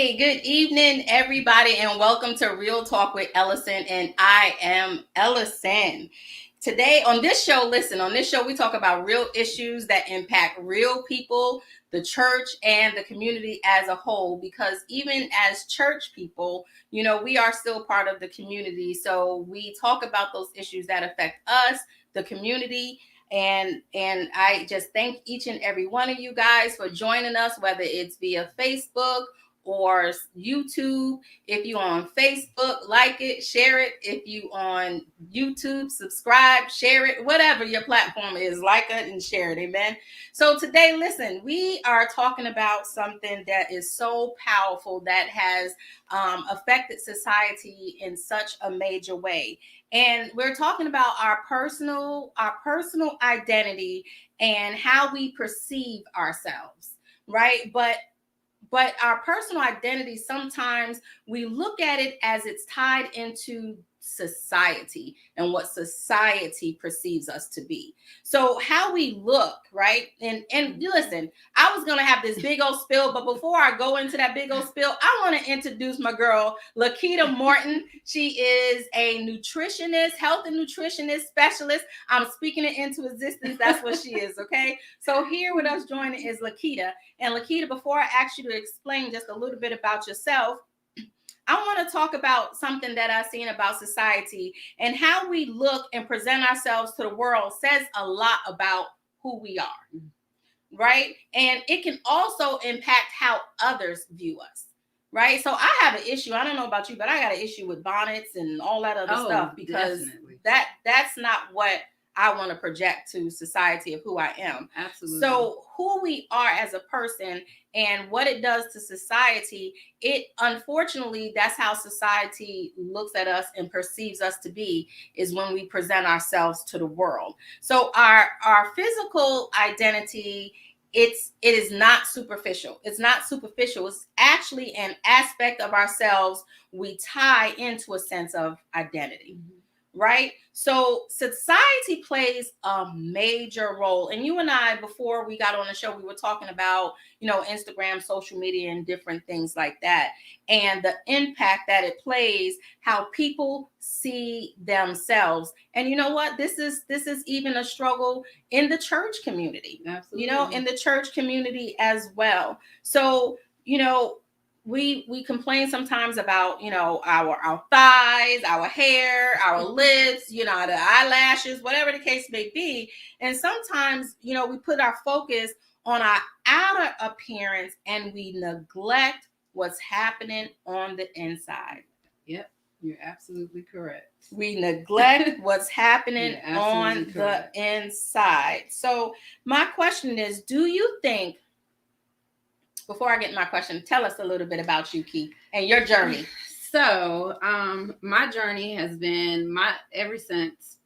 Hey, good evening, everybody, and welcome to Real Talk with Ellasin, and I am Ellasin. Today on this show, we talk about real issues that impact real people, the church, and the community as a whole, because even as church people, we are still part of the community. So we talk about those issues that affect us, the community, and I just thank each and every one of you guys for joining us, whether it's via Facebook or YouTube. If you on Facebook, like it, share it. If you on YouTube, subscribe, share it, whatever your platform is, like it and share it. Amen. So today, listen, we are talking about something that is so powerful that has affected society in such a major way. And we're talking about our personal identity and how we perceive ourselves, right? But our personal identity, sometimes we look at it as it's tied into society and what society perceives us to be. So how we look, right? And listen, I was gonna have this big old spill, but before I go into that big old spill, I want to introduce my girl, Lakita Morton. She is a nutritionist, health and nutritionist specialist. I'm speaking it into existence. That's what she is. Okay. So here with us joining is Lakita. And Lakita, before I ask you to explain just a little bit about yourself, I want to talk about something that I've seen about society, and how we look and present ourselves to the world says a lot about who we are, right? And it can also impact how others view us, right? So I have an issue. I don't know about you, but I got an issue with bonnets and all that other stuff, because definitely. That's not what I want to project to society of who I am. Absolutely. So who we are as a person and what it does to society, it unfortunately, that's how society looks at us and perceives us to be, is when we present ourselves to the world. So our physical identity, it is not superficial. It's not superficial. It's actually an aspect of ourselves we tie into a sense of identity. Mm-hmm. Right? So society plays a major role. And you and I, before we got on the show, we were talking about, Instagram, social media, and different things like that. And the impact that it plays, how people see themselves. And you know what? This is even a struggle in the church community. Absolutely. In the church community as well. So, we complain sometimes about, our thighs, our hair, our lips, the eyelashes, whatever the case may be. And sometimes, we put our focus on our outer appearance and we neglect what's happening on the inside. Yep, you're absolutely correct. We neglect what's happening on the inside. So my question is, do you think, before I get in my question, tell us a little bit about you, Key, and your journey. So, my journey has been ever since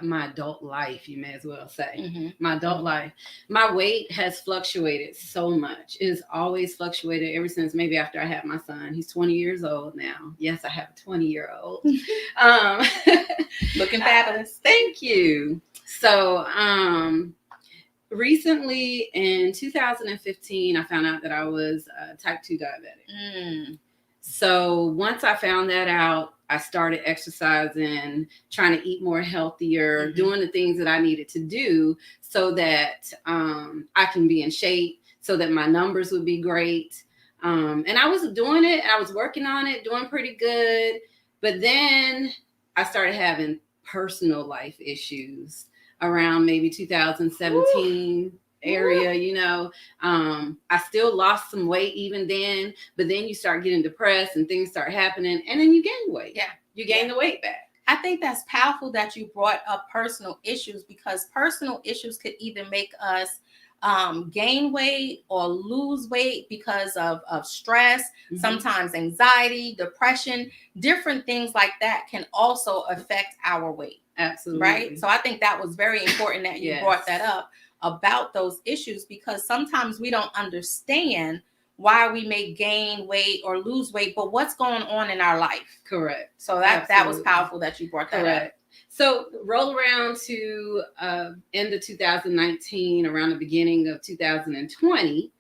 my adult life, you may as well say. Mm-hmm. My adult life. My weight has fluctuated so much. It's always fluctuated ever since maybe after I had my son. He's 20 years old now. Yes, I have a 20-year-old. Looking fabulous. Thank you. So, recently in 2015, I found out that I was type 2 diabetic. So once I found that out, I started exercising, trying to eat more healthier, doing the things that I needed to do so that I can be in shape, so that my numbers would be great. And I was doing it. I was working on it, doing pretty good. But then I started having personal life issues around maybe 2017 area. I still lost some weight even then, but then you start getting depressed and things start happening, and then you gain weight. Yeah, you gain the weight back. I think that's powerful that you brought up personal issues, because personal issues could either make us gain weight or lose weight because of stress, sometimes anxiety, depression, different things like that can also affect our weight. Absolutely. Right? So I think that was very important that you brought that up about those issues, because sometimes we don't understand why we may gain weight or lose weight, but what's going on in our life. Correct. So that was powerful that you brought that up. So roll around to end of 2019, around the beginning of 2020,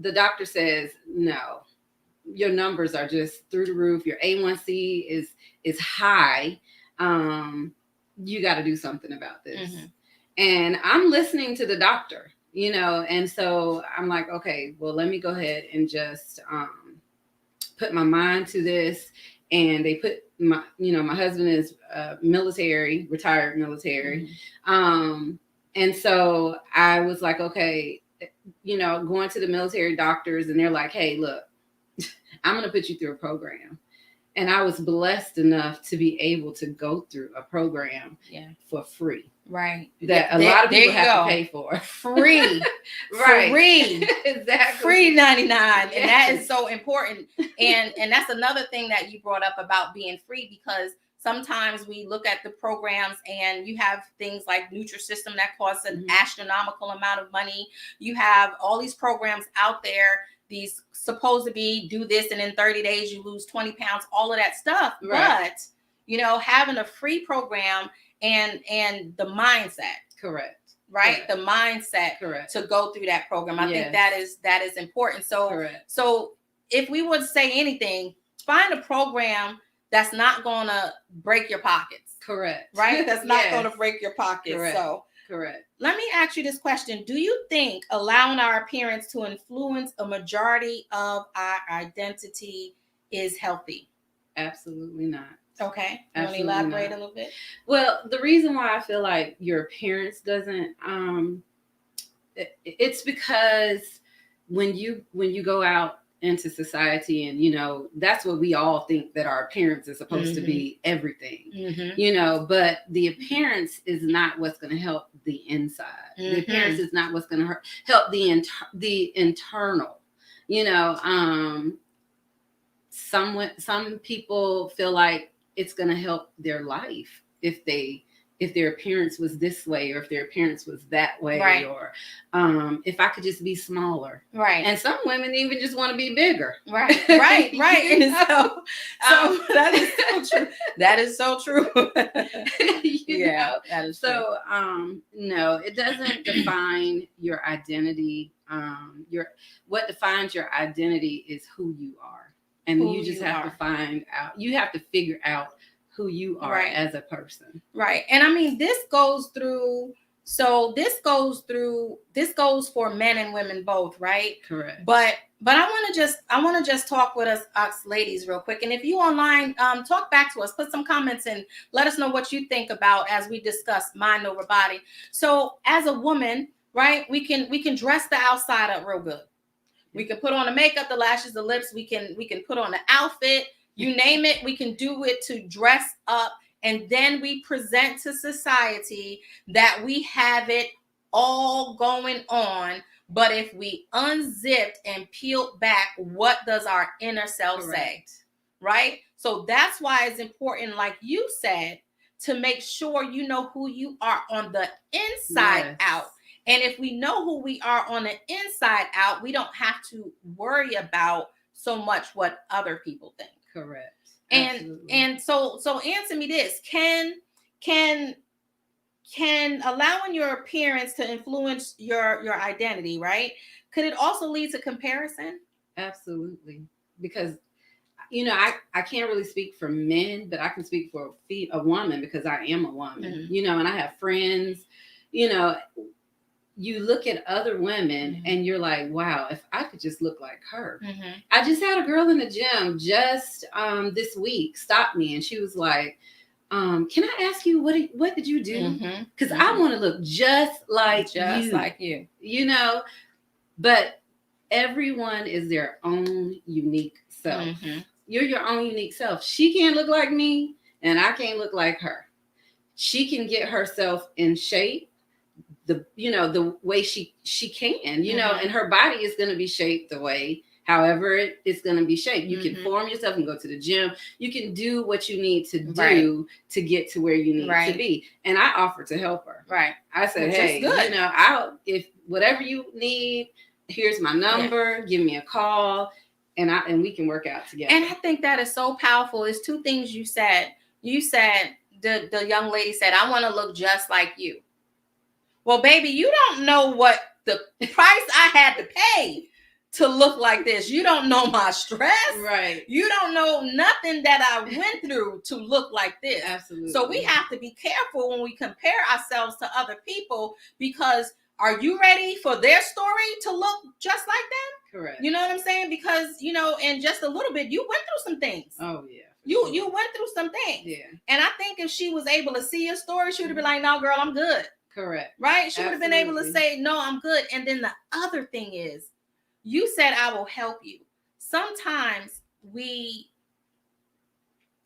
the doctor says, no, your numbers are just through the roof. Your A1C is high. You got to do something about this. Mm-hmm. And I'm listening to the doctor, and so I'm like, okay, well, let me go ahead and just put my mind to this. And they put my husband is military, retired military. Mm-hmm. And so I was like, okay, going to the military doctors, and they're like, hey, look, I'm going to put you through a program. And I was blessed enough to be able to go through a program for free. Right. That a lot of people have to pay for. Free. Right. Free. Exactly. Free 99. Yes. And that is so important. And that's another thing that you brought up about being free, because sometimes we look at the programs and you have things like Nutrisystem that costs an astronomical amount of money. You have all these programs out there, these supposed to be do this and in 30 days you lose 20 pounds, all of that stuff. Right. But, having a free program and the mindset. Correct. Right. Correct. The mindset. Correct. To go through that program. I think that is important. So, correct. So if we would say anything, find a program that's not going to break your pockets. Correct. Right? That's not going to break your pockets. Correct. So, correct. Let me ask you this question. Do you think allowing our appearance to influence a majority of our identity is healthy? Absolutely not. Okay. You want to elaborate a little bit? Well, the reason why I feel like your appearance doesn't, it's because when you go out into society, and that's what we all think, that our appearance is supposed to be everything, but the appearance is not what's going to help the inside. The appearance is not what's going to help the internal. Some people feel like it's going to help their life if their appearance was this way, or if their appearance was that way, right. Or if I could just be smaller. Right. And some women even just want to be bigger. Right. And so that is so true. That is so true. That is so true. No, it doesn't define your identity. What defines your identity is who you are. And you just have to find out. You have to figure out who you are as a person. Right. And I mean, this goes for men and women both, right? Correct. But I want to just talk with us ladies real quick. And if you online, talk back to us, put some comments in, let us know what you think about as we discuss mind over body. So as a woman, right, we can dress the outside up real good. We can put on the makeup, the lashes, the lips. We can put on the outfit. You name it, we can do it to dress up, and then we present to society that we have it all going on. But if we unzipped and peeled back, what does our inner self say? Right? So that's why it's important, like you said, to make sure you know who you are on the inside out. And if we know who we are on the inside out, we don't have to worry about so much what other people think. Correct. And so answer me this. Can allowing your appearance to influence your identity, right? Could it also lead to comparison? Absolutely. Because I can't really speak for men, but I can speak for a woman, because I am a woman. And I have friends, you look at other women and you're like, wow, if I could just look like her. I just had a girl in the gym just this week stop me, and she was like, can I ask you, what did you do? Because I want to look just like you. But everyone is their own unique self. You're your own unique self. She can't look like me, and I can't look like her. She can get herself in shape the way she can, and her body is going to be shaped the way, however it's going to be shaped. You can form yourself and go to the gym. You can do what you need to do to get to where you need to be. And I offered to help her. Right. I said, hey, if whatever you need, here's my number, give me a call, and we can work out together. And I think that is so powerful. It's two things you said. You said, the young lady said, I want to look just like you. Well, baby, you don't know what the price I had to pay to look like this. You don't know my stress. Right. You don't know nothing that I went through to look like this. Absolutely. So we have to be careful when we compare ourselves to other people, because are you ready for their story to look just like them? Correct. You know what I'm saying? Because, in just a little bit, you went through some things. Oh, yeah. You went through some things. Yeah. And I think if she was able to see your story, she would have been like, no, girl, I'm good. Correct. Right? She would have been able to say, no, I'm good. And then the other thing is, you said, I will help you. Sometimes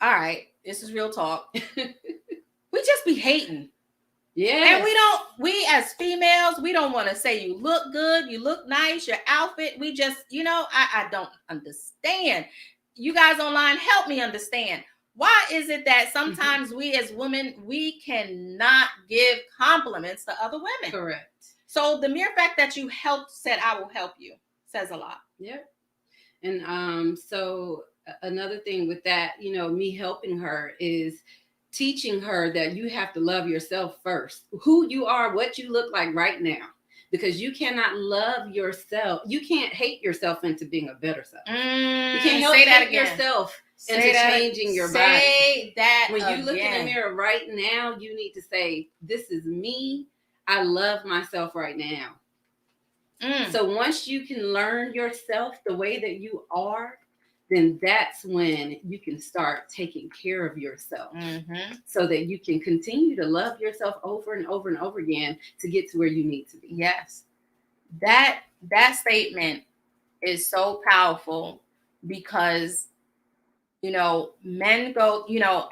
all right, this is real talk. We just be hating. Yeah. And we as females, we don't want to say you look good, you look nice, your outfit. We just, I don't understand. You guys online, help me understand. Why is it that sometimes we as women, we cannot give compliments to other women? Correct. So the mere fact that you said, I will help you, says a lot. Yeah. And so another thing with that, me helping her is teaching her that you have to love yourself first. Who you are, what you look like right now. Because you cannot love yourself. You can't hate yourself into being a better self. You can't help yourself into changing your body. Say that when you look in the mirror right now, you need to say, this is me. I love myself right now. So once you can learn yourself the way that you are, then that's when you can start taking care of yourself, so that you can continue to love yourself over and over and over again to get to where you need to be. Yes. That statement is so powerful, because, men go,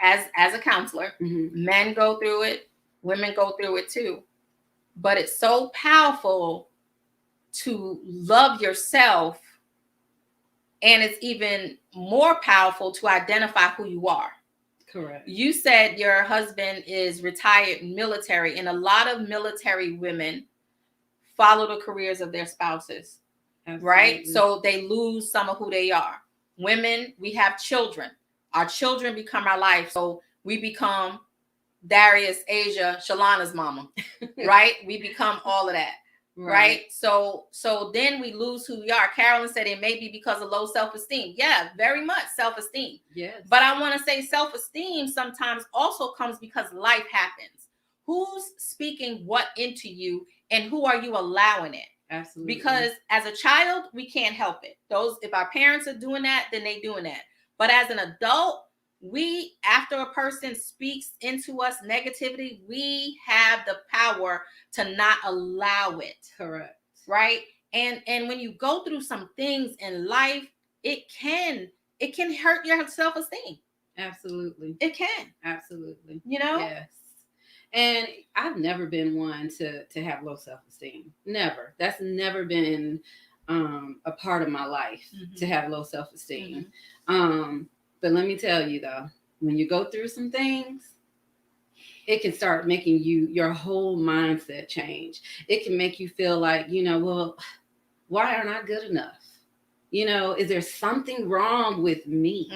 as a counselor, men go through it, women go through it too. But it's so powerful to love yourself. And it's even more powerful to identify who you are. Correct. You said your husband is retired military, and a lot of military women follow the careers of their spouses. Absolutely. Right? So they lose some of who they are. Women, we have children. Our children become our life. So we become Darius, Asia, Shalana's mama. Right? We become all of that. Right. So then we lose who we are. Carolyn said it may be because of low self-esteem. Yeah, very much self-esteem. Yes. But I want to say self-esteem sometimes also comes because life happens. Who's speaking what into you, and who are you allowing it? Absolutely. Because as a child, we can't help it. If our parents are doing that, then they doing that. But as an adult, after a person speaks into us negativity, we have the power to not allow it. Correct. Right? And when you go through some things in life, it can hurt your self-esteem. Absolutely. It can. Absolutely. Yes. And I've never been one to have low self-esteem. Never. That's never been a part of my life, to have low self-esteem. But let me tell you though, when you go through some things, it can start making your whole mindset change. It can make you feel like, well, why aren't I good enough? Is there something wrong with me?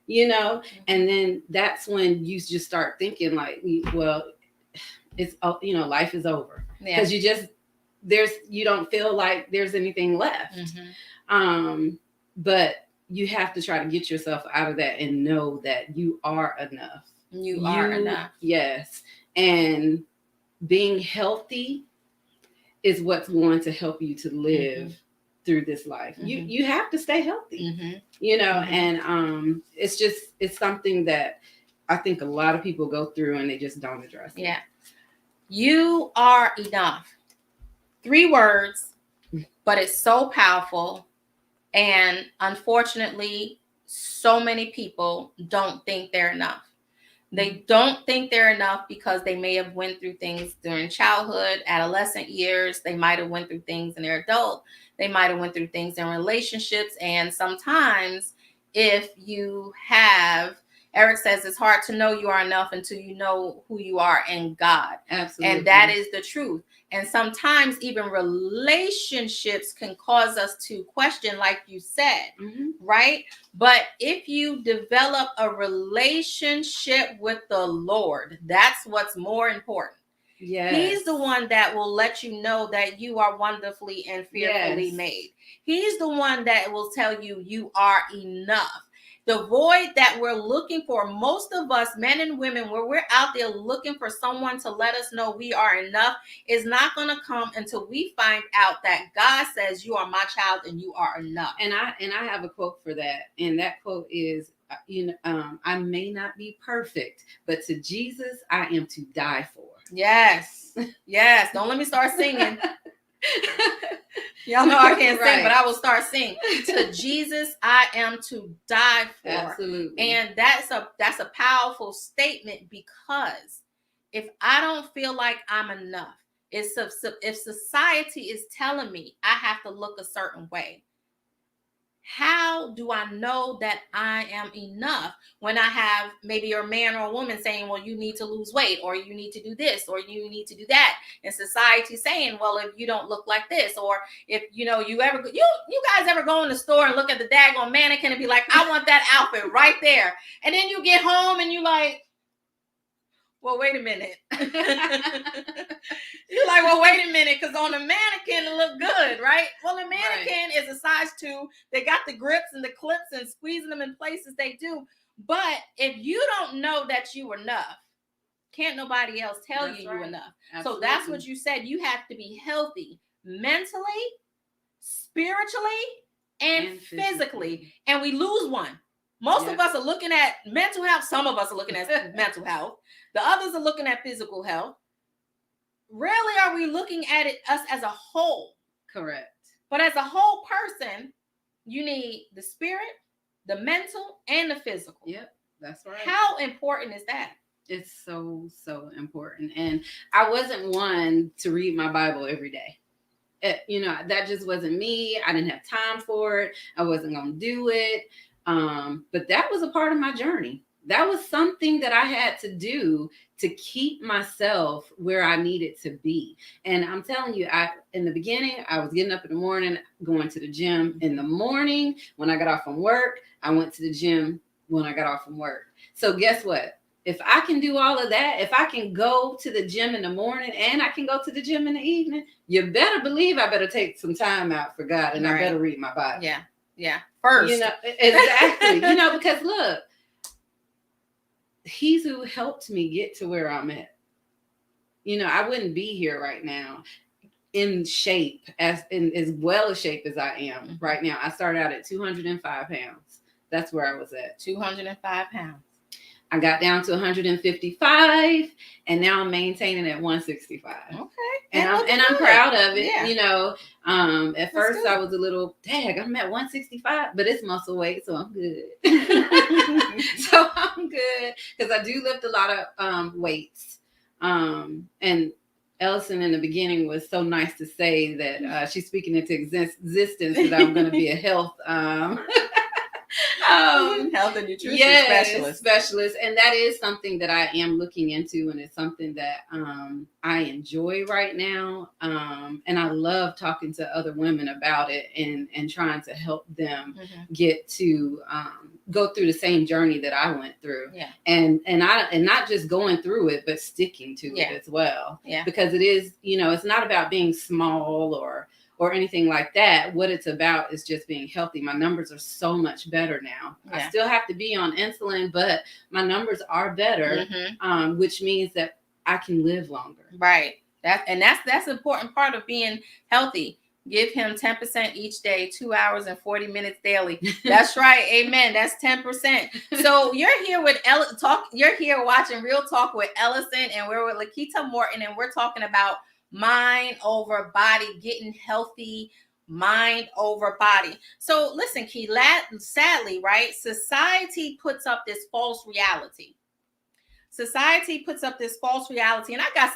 And then that's when you just start thinking like, well, it's, life is over. Because you don't feel like there's anything left. But you have to try to get yourself out of that and know that you are enough. You are enough. Yes. And being healthy is what's going to help you to live through this life. You have to stay healthy, and it's something that I think a lot of people go through and they just don't address it. Yeah. You are enough. 3 words, but it's so powerful. And unfortunately, so many people don't think they're enough. They don't think they're enough because they may have went through things during childhood, adolescent years. They might have went through things in their adult. They might have went through things in relationships. And sometimes if you have, Eric says it's hard to know you are enough until you know who you are in God. Absolutely. And that is the truth. And sometimes even relationships can cause us to question, like you said, right? But if you develop a relationship with the Lord, that's what's more important. Yes. He's the one that will let you know that you are wonderfully and fearfully made. He's the one that will tell you you are enough. The void that we're looking for, most of us, men and women, where we're out there looking for someone to let us know we are enough, is not going to come until we find out that God says you are my child and you are enough. And I have a quote for that, and that quote is, I may not be perfect, but to Jesus I am to die for. Yes. Yes. Don't let me start singing. Y'all know I can't sing, but I will start singing. To Jesus, I am to die for. Absolutely. And that's a powerful statement, because if I don't feel like I'm enough, if society is telling me I have to look a certain way, how do I know that I am enough when I have maybe a man or a woman saying, well, you need to lose weight, or you need to do this, or you need to do that, and society saying, well, if you don't look like this, or if you guys ever go in the store and look at the daggone mannequin and be like, I want that outfit right there, and then you get home and you like, well, wait a minute. You're like, well, wait a minute, because on the mannequin it look good, right? Well, the mannequin is a size 2. They got the grips and the clips and squeezing them in places they do. But if you don't know that you are enough, can't nobody else tell you you're enough. Absolutely. So that's what you said. You have to be healthy mentally, spiritually, and physically. And we lose one. Most of us are looking at mental health. Some of us are looking at mental health. The others are looking at physical health. Rarely are we looking at us as a whole. Correct. But as a whole person, you need the spirit, the mental, and the physical. Yep, that's right. How important is that? It's so, so important. And I wasn't one to read my Bible every day. That just wasn't me. I didn't have time for it. I wasn't going to do it. But that was a part of my journey. That was something that I had to do to keep myself where I needed to be. And I'm telling you, in the beginning, I was getting up in the morning, going to the gym in the morning. When I got off from work, I went to the gym when I got off from work. So guess what? If I can do all of that, if I can go to the gym in the morning and I can go to the gym in the evening, you better believe I better take some time out for God, and I better read my Bible. Yeah. First. Exactly. Because look, He's who helped me get to where I'm at. I wouldn't be here right now in shape, as well a shape as I am right now. I started out at 205 pounds. That's where I was at. 205 pounds. I got down to 155, and now I'm maintaining at 165. Okay. And I'm proud of it. Yeah. At first good. I was a little, I'm at 165, but it's muscle weight, so I'm good. So I'm good, because I do lift a lot of weights. And Ellasin in the beginning was so nice to say that she's speaking into existence that I'm going to be a health health and nutrition specialist, and that is something that I am looking into, and it's something that I enjoy right now, and I love talking to other women about it and trying to help them get to go through the same journey that I went through, and not just going through it, but sticking to it as well, because it is, it's not about being small or anything like that. What it's about is just being healthy. My numbers are so much better now. I still have to be on insulin, but my numbers are better, which means that I can live longer. Right. That's the important part of being healthy. Give him 10% each day, 2 hours and 40 minutes daily. That's right. Amen. That's 10%. So you're here with You're here watching Real Talk with Ellasin, and we're with Lakita Morton, and we're talking about mind over body, getting healthy, mind over body. So listen, Key, sadly, right? Society puts up this false reality. And I got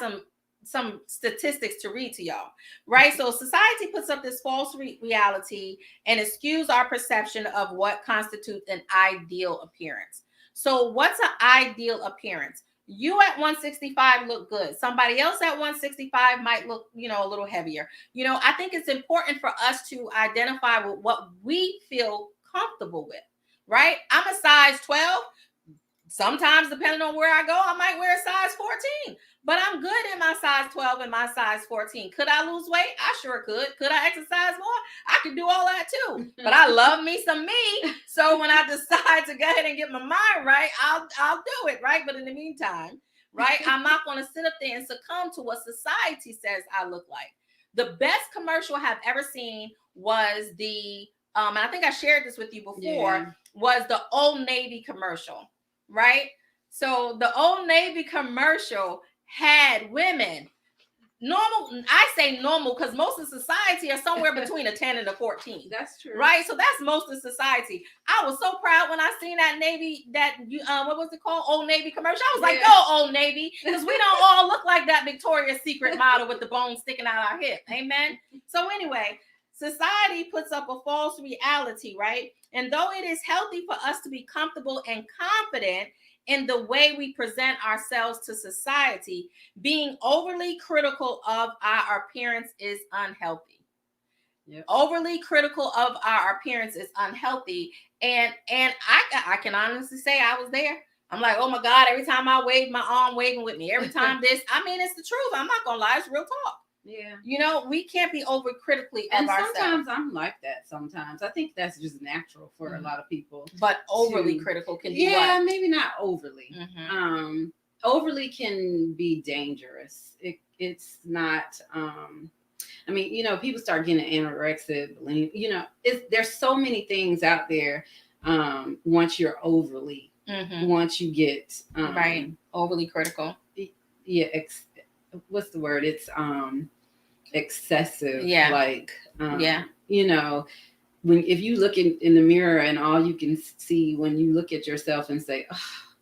some statistics to read to y'all, right? So society puts up this false reality, and it skews our perception of what constitutes an ideal appearance. So what's an ideal appearance? You at 165 look good. Somebody else at 165 might look, a little heavier. I think it's important for us to identify with what we feel comfortable with, right? I'm a size 12. Sometimes, depending on where I go, I might wear a size 14, but I'm good in my size 12 and my size 14. Could I lose weight? I sure could. Could I exercise more? I could do all that too. But I love me some me. So when I decide to go ahead and get my mind right, I'll do it, right? But in the meantime, right, I'm not going to sit up there and succumb to what society says I look like. The best commercial I have ever seen was the and I think I shared this with you before, was the Old Navy commercial. Right? So the Old Navy commercial had women normal. I say normal because most of society are somewhere between a 10 and a 14. That's true. Right? So that's most of society. I was so proud when I seen that Navy, what was it called? Old Navy commercial. I was like, go Old Navy, because we don't all look like that Victoria's Secret model with the bones sticking out our hip. Amen. So anyway, society puts up a false reality, right? And though it is healthy for us to be comfortable and confident in the way we present ourselves to society, being overly critical of our appearance is unhealthy. Yep. Overly critical of our appearance is unhealthy. And I can honestly say I was there. I'm like, oh my God, every time I wave my arm waving with me, every time this, I mean, it's the truth. I'm not going to lie. It's real talk. Yeah. You know, we can't be over critically of ourselves. Sometimes I'm like that sometimes. I think that's just natural for a lot of people. But overly critical can be what? Maybe not overly. Overly can be dangerous. It's not I mean, you know, people start getting anorexic, you know, there's so many things out there once you're overly, once you get right, overly critical. Yeah, what's the word? It's excessive. Yeah. Like you know, if you look in the mirror and all you can see when you look at yourself and say, oh,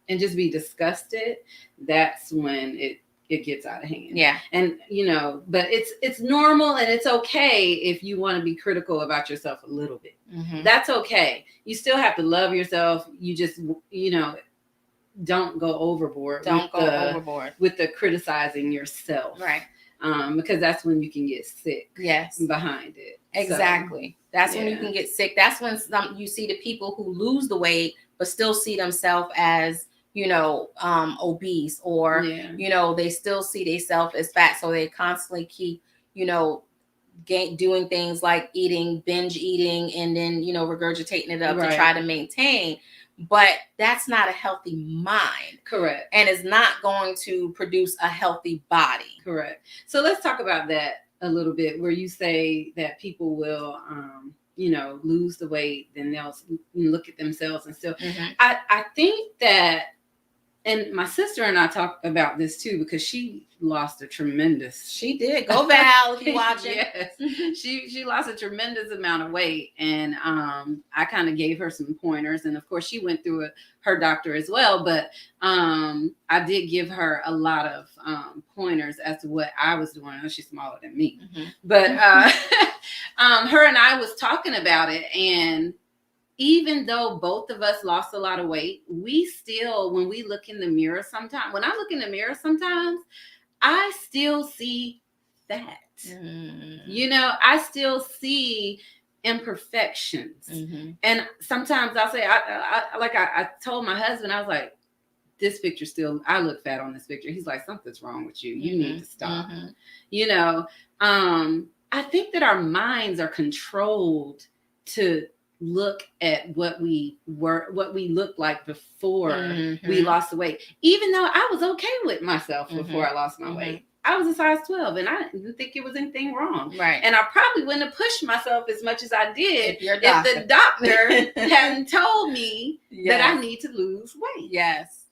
and just be disgusted, that's when it gets out of hand. Yeah. And you know, but it's normal and it's okay if you want to be critical about yourself a little bit. That's okay. You still have to love yourself. You just, you know, don't go overboard. Don't go overboard with the criticizing yourself. Right. Because that's when you can get sick. Yes. Behind it. Exactly. So, that's when you can get sick. That's when you see the people who lose the weight but still see themselves as, you know, obese, or you know, they still see themselves as fat, so they constantly keep, you know, doing things like binge eating, and then, you know, regurgitating it up to try to maintain. But that's not a healthy mind. Correct. And it's not going to produce a healthy body. Correct. So let's talk about that a little bit, where you say that people will, you know, lose the weight, then they'll look at themselves and still. I think that, and my sister and I talked about this too, because she lost a tremendous. She did. Go Val if you're watching. Yes. She lost a tremendous amount of weight, and I kind of gave her some pointers, and of course she went through her doctor as well, but I did give her a lot of pointers as to what I was doing. I know she's smaller than me, but her and I was talking about it, and even though both of us lost a lot of weight, we still, when we look in the mirror sometimes, when I look in the mirror sometimes, I still see fat. You know, I still see imperfections. And sometimes I'll say, I told my husband, I was like, this picture still, I look fat on this picture. He's like, something's wrong with you. You need to stop. You know, I think that our minds are controlled to look at what we looked like before we lost the weight. Even though I was okay with myself before I lost my weight. I was a size 12 and I didn't think it was anything wrong. Right. And I probably wouldn't have pushed myself as much as I did if the doctor hadn't told me that I need to lose weight. Yes.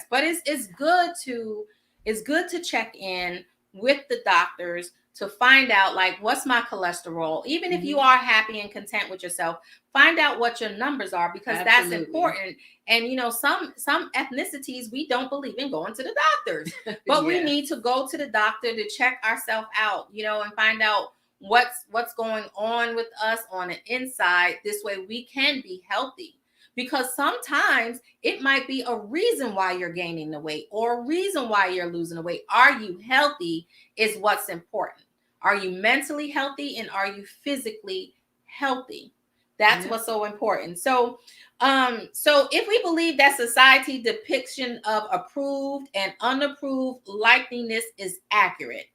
But it's good to check in with the doctors to find out, like, what's my cholesterol? Even if you are happy and content with yourself, find out what your numbers are, because that's important. And, you know, some ethnicities, we don't believe in going to the doctors, but we need to go to the doctor to check ourselves out, you know, and find out what's going on with us on the inside. This way we can be healthy. Because sometimes it might be a reason why you're gaining the weight or a reason why you're losing the weight. Are you healthy is what's important. Are you mentally healthy and are you physically healthy? That's what's so important. So if we believe that society depiction of approved and unapproved likeness is accurate,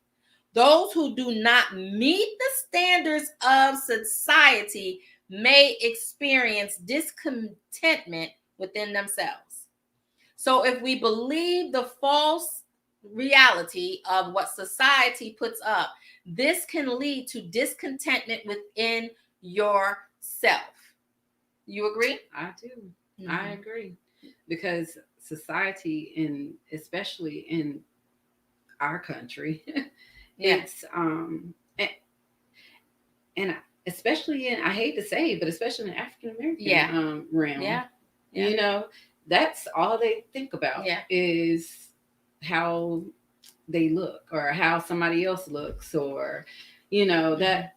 those who do not meet the standards of society may experience discontentment within themselves. So if we believe the false reality of what society puts up, this can lead to discontentment within yourself. You agree? I do. Mm-hmm. I agree. Because society, especially in our country, it's and especially in, I hate to say it, but especially in African American realm. Yeah. You know, that's all they think about is how they look or how somebody else looks, or, you know, that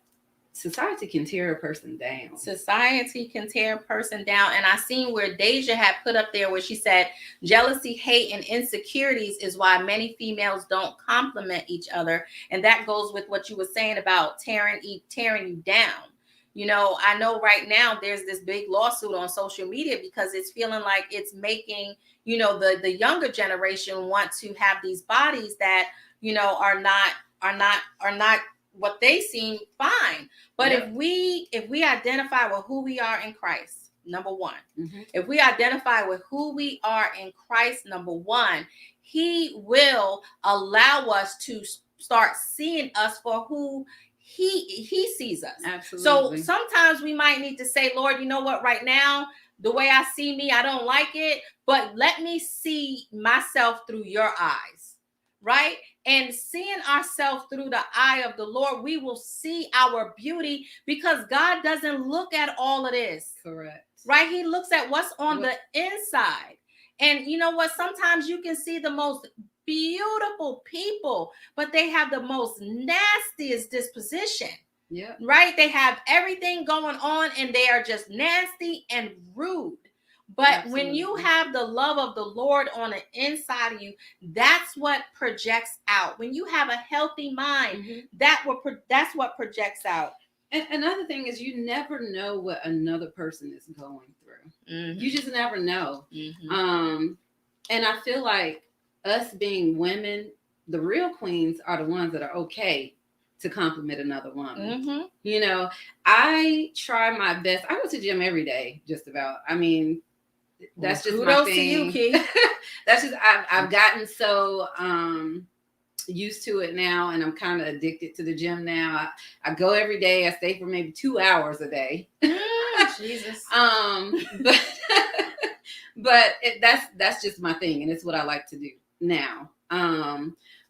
society can tear a person down. Society can tear a person down. And I seen where Deja had put up there where she said, jealousy, hate, and insecurities is why many females don't compliment each other. And that goes with what you were saying about tearing you down. You know, I know right now there's this big lawsuit on social media because it's feeling like it's making, you know, the younger generation want to have these bodies that, you know, are not what they seem fine. But if we identify with who we are in Christ, number one, if we identify with who we are in Christ, number one, he will allow us to start seeing us for who he sees us. Absolutely. So sometimes we might need to say, Lord, you know what, right now, the way I see me, I don't like it, but let me see myself through your eyes, right? And seeing ourselves through the eye of the Lord, we will see our beauty, because God doesn't look at all of this. Correct. Right? He looks at what's on the inside. And you know what? Sometimes you can see the most beautiful people, but they have the most nastiest disposition. Yeah. Right? They have everything going on and they are just nasty and rude. But Absolutely. When you have the love of the Lord on the inside of you, that's what projects out. When you have a healthy mind, that's what projects out. And another thing is, you never know what another person is going through. You just never know. And I feel like us being women, the real queens are the ones that are okay to compliment another woman. You know, I try my best. I go to the gym every day, just about. I mean, that's just my thing. To you, Key. That's just I've gotten so used to it now, and I'm kind of addicted to the gym now. I go every day. I stay for maybe 2 hours a day. Jesus. But that's just my thing, and it's what I like to do now.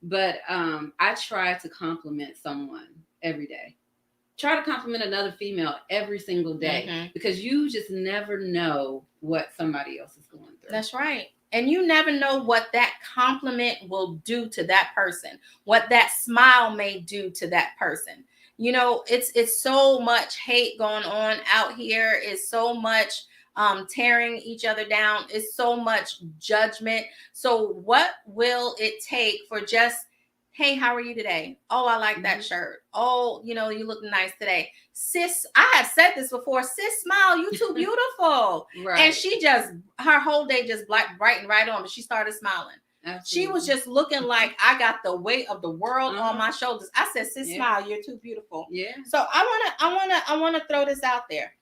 But I try to compliment someone every day. Try to compliment another female every single day, because you just never know what somebody else is going through. That's right. And you never know what that compliment will do to that person, what that smile may do to that person. You know, it's so much hate going on out here. It's so much tearing each other down. It's so much judgment. So what will it take for just, hey, how are you today? Oh, I like that shirt. Oh, you know, you look nice today. Sis, I have said this before. Sis, smile. You too beautiful. Right. And she just, her whole day just brightened right on. But she started smiling. Absolutely. She was just looking like I got the weight of the world on my shoulders. I said, sis, smile. You're too beautiful. Yeah. So I wanna throw this out there.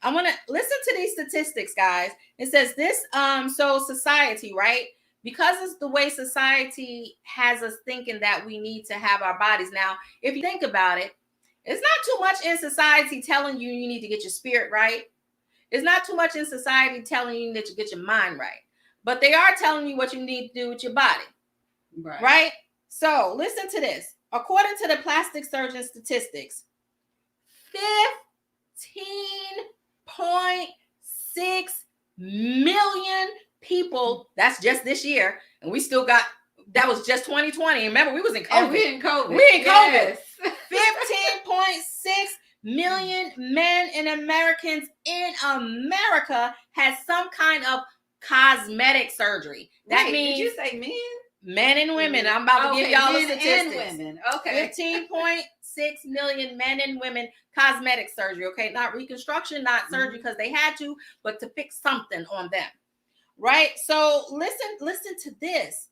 I want to listen to these statistics, guys. It says this, so society, right? Because it's the way society has us thinking that we need to have our bodies. Now, if you think about it, it's not too much in society telling you need to get your spirit right. It's not too much in society telling you that you get your mind right. But they are telling you what you need to do with your body. Right? So listen to this. According to the plastic surgeon statistics, 15.6 million people, that's just this year, and we still got, that was just 2020. Remember, we was in COVID. We in COVID. 15.6 million men and Americans in America has some kind of cosmetic surgery. That means, did you say men? Men and women. I'm about to give y'all the statistics. And women. Okay. 15.6 million men and women cosmetic surgery. Okay, not reconstruction, not surgery because they had to, but to fix something on them. Right? So listen to this.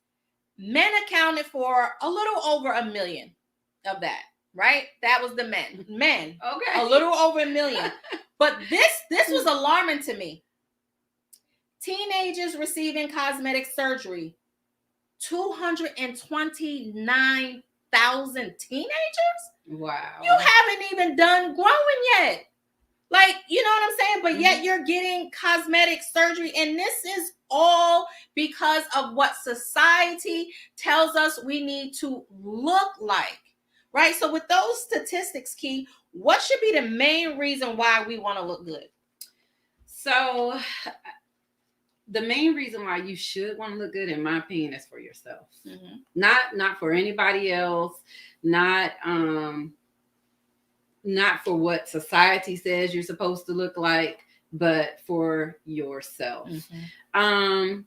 Men accounted for a little over 1 million of that. Right? That was the men. Men. Okay. A little over 1 million. But this was alarming to me. Teenagers receiving cosmetic surgery. 229,000 teenagers? Wow. You haven't even done growing yet. Like, you know what I'm saying? But yet you're getting cosmetic surgery. And this is all because of what society tells us we need to look like. Right? So with those statistics, Key, what should be the main reason why we want to look good? So the main reason why you should want to look good, in my opinion, is for yourself. Not for anybody else, not for what society says you're supposed to look like, but for yourself. I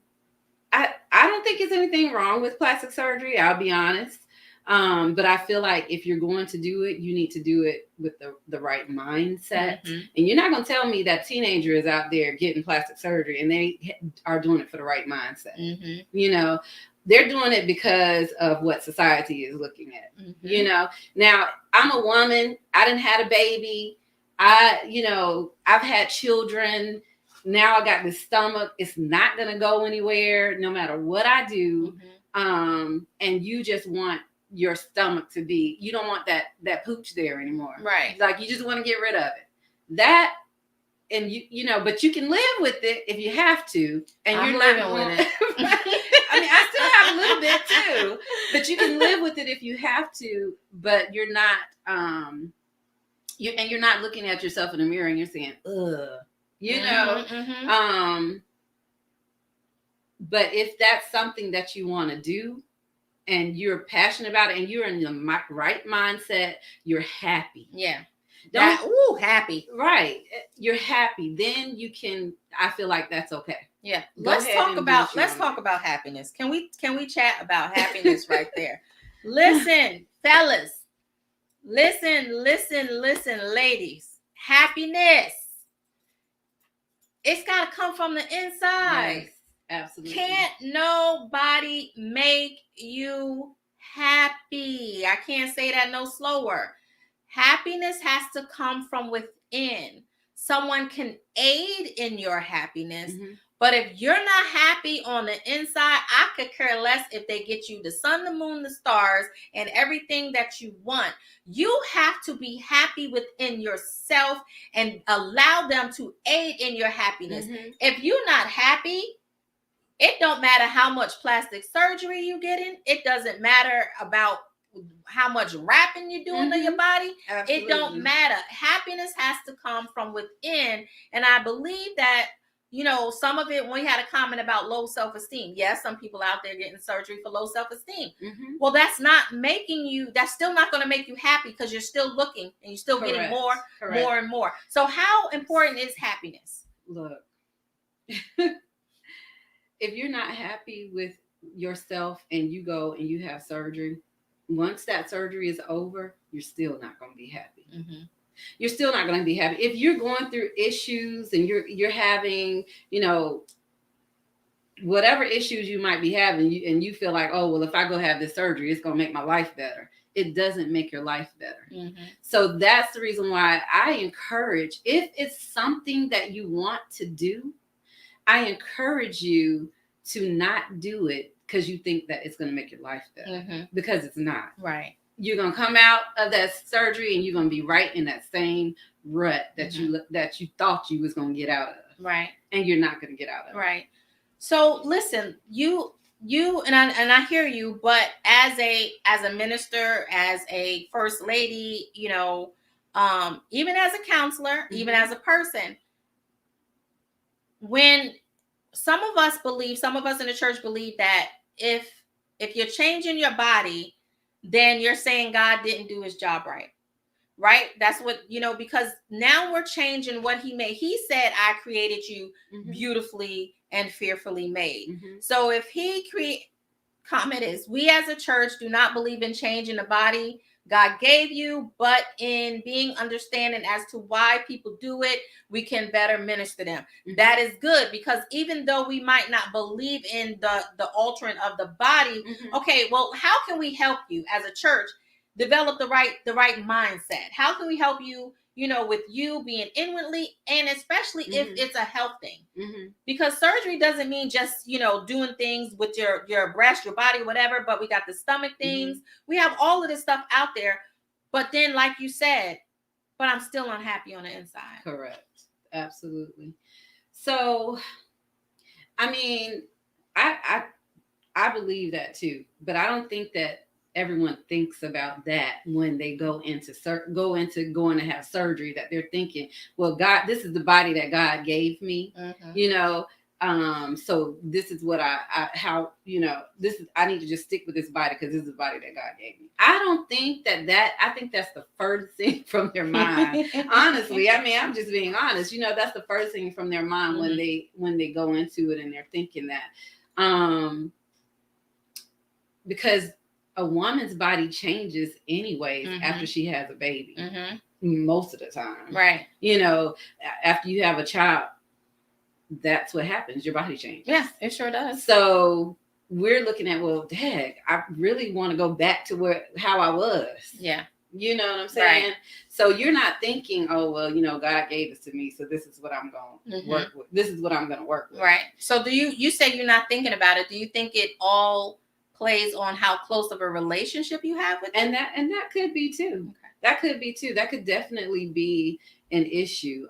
don't think there's anything wrong with plastic surgery, I'll be honest. But I feel like if you're going to do it, you need to do it with the right mindset. And you're not going to tell me that teenager is out there getting plastic surgery and they are doing it for the right mindset. You know, they're doing it because of what society is looking at. You know, now I'm a woman. I didn't have a baby. I've had children. Now I got this stomach. It's not going to go anywhere no matter what I do. And you just want your stomach to be, you don't want that pooch there anymore. Right. Like you just want to get rid of it. That, and you know, but you can live with it if you have to. And I'm you're living not with it. I mean, I still have a little bit too, but you can live with it if you have to, but you're not, you're not looking at yourself in the mirror and you're saying, ugh, you know, but if that's something that you want to do, and you're passionate about it, and you're in the right mindset, you're happy. Yeah. Happy. Right. You're happy. Then you can, I feel like that's okay. Yeah. Let's talk about happiness. Can we chat about happiness right there? Listen, fellas. Listen, ladies. Happiness. It's got to come from the inside. Yes. Absolutely. Can't nobody make you happy. I can't say that no slower. Happiness has to come from within. Someone can aid in your happiness, but if you're not happy on the inside, I could care less if they get you the sun, the moon, the stars, and everything that you want. You have to be happy within yourself and allow them to aid in your happiness. If you're not happy, it don't matter how much plastic surgery you getting. It doesn't matter about how much wrapping you're doing to your body. Absolutely. It don't matter. Happiness has to come from within. And I believe that, you know, some of it, when we had a comment about low self-esteem. Yes, some people out there getting surgery for low self-esteem. Well, that's still not going to make you happy because you're still looking and you're still getting more and more. So how important is happiness? Look. If you're not happy with yourself and you go and you have surgery, once that surgery is over, you're still not going to be happy. You're still not going to be happy. If you're going through issues and you're having, you know, whatever issues you might be having, and you feel like, oh, well, if I go have this surgery, it's going to make my life better. It doesn't make your life better. So that's the reason why I encourage, if it's something that you want to do, I encourage you to not do it because you think that it's going to make your life better, because it's not. Right. You're going to come out of that surgery and you're going to be right in that same rut that you thought you was going to get out of. Right. And you're not going to get out of. Right. So listen, you and I hear you, but as a minister, as a first lady, you know, even as a counselor, even as a person, when some of us in the church believe that if you're changing your body, then you're saying God didn't do his job right. Right? That's what, you know, because now we're changing what he made. He said, I created you beautifully and fearfully made. So if comment is, we as a church do not believe in changing the body. God gave you, but in being understanding as to why people do it, we can better minister them. Mm-hmm. That is good, because even though we might not believe in the altering of the body, mm-hmm. okay, well, how can we help you as a church develop the right mindset? How can we help you, with you being inwardly, and especially mm-hmm. if it's a health thing? Mm-hmm. Because surgery doesn't mean just, doing things with your breast, your body, whatever, but we got the stomach things. Mm-hmm. We have all of this stuff out there. But then, like you said, but I'm still unhappy on the inside. Correct. Absolutely. So, I mean, I believe that too, but I don't think that everyone thinks about that when they go into going to have surgery, that they're thinking, well, God, this is the body that God gave me, mm-hmm. So this is what I need to just stick with this body because this is the body that God gave me. I don't think I think that's the first thing from their mind. Honestly, I mean, I'm just being honest. That's the first thing from their mind mm-hmm. when they go into it, and they're thinking that, because a woman's body changes anyways mm-hmm. after she has a baby, mm-hmm. most of the time. Right. After you have a child, that's what happens. Your body changes. Yeah, it sure does. So we're looking at, well, dang, I really want to go back to how I was. Yeah. You know what I'm saying? Right. So you're not thinking, oh, well, God gave this to me, so this is what I'm going to mm-hmm. work with. This is what I'm going to work with. Right. So you say you're not thinking about it. Do you think it all plays on how close of a relationship you have with it? And that could be too. Okay. That could be too. That could definitely be an issue.